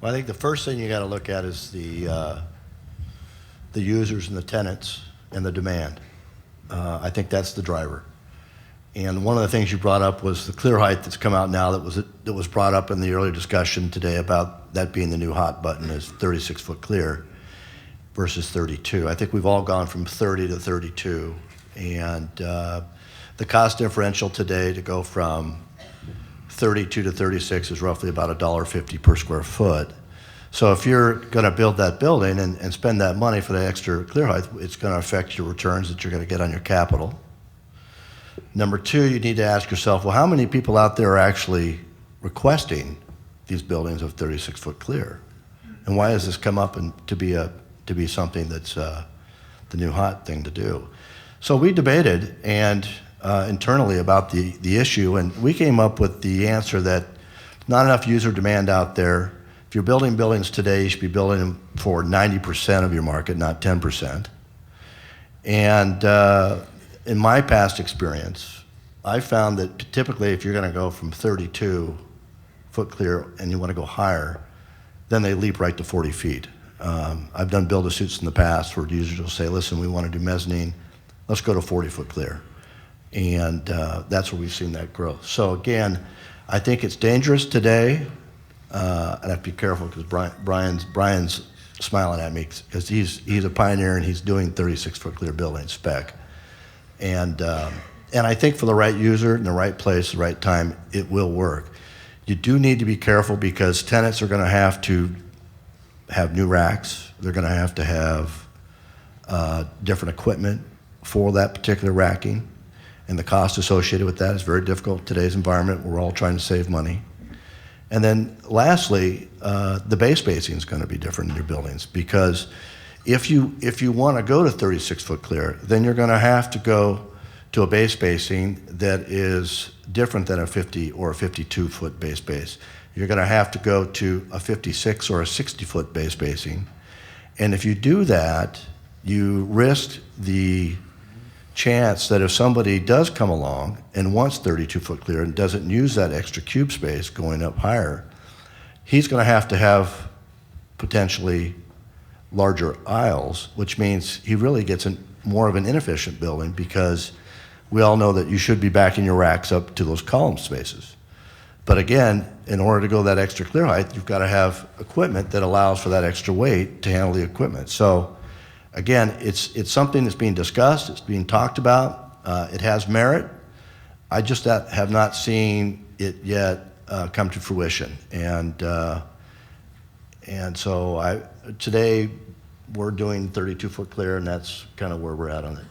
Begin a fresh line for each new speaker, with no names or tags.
Well, I think the first thing you got to look at is the users and the tenants and the demand. I think that's the driver. And one of the things you brought up was the clear height that's come out now that was brought up in the earlier discussion today about that being the new hot button is 36-foot clear versus 32. I think we've all gone from 30 to 32. And the cost differential today to go from 32 to 36 is roughly about $1.50 per square foot. So if you're going to build that building and spend that money for the extra clear height, it's going to affect your returns that you're going to get on your capital. Number two, you need to ask yourself, well, how many people out there are actually requesting these buildings of 36-foot clear? And why has this come up to be something that's the new hot thing to do? So we debated internally about the issue, and we came up with the answer that not enough user demand out there. If you're building buildings today, you should be building them for 90% of your market, not 10%. And in my past experience, I found that typically if you're going to go from 32 foot clear and you want to go higher, then they leap right to 40 feet. I've done build-to-suits in the past where users will say, listen, we want to do mezzanine, let's go to 40 foot clear. And that's where we've seen that growth. So again, I think it's dangerous today. And I have to be careful because Brian's smiling at me because he's a pioneer and he's doing 36-foot clear building spec. And I think for the right user in the right place, the right time, it will work. You do need to be careful because tenants are going to have new racks. They're going to have different equipment for that particular racking. And the cost associated with that is very difficult in today's environment. We're all trying to save money. And then lastly, the bay spacing is going to be different in your buildings because if you want to go to 36-foot clear, then you're going to have to go to a bay spacing that is different than a 50 or a 52-foot bay space. You're going to have to go to a 56 or a 60-foot bay spacing. And if you do that, you risk the chance that if somebody does come along and wants 32-foot clear and doesn't use that extra cube space going up higher, he's going to have potentially larger aisles, which means he really gets more of an inefficient building because we all know that you should be backing your racks up to those column spaces. But again, in order to go that extra clear height, you've got to have equipment that allows for that extra weight to handle the equipment. So again, it's something that's being discussed, it's being talked about, it has merit. I just have not seen it yet come to fruition. And so today we're doing 32-foot clear, and that's kind of where we're at on it.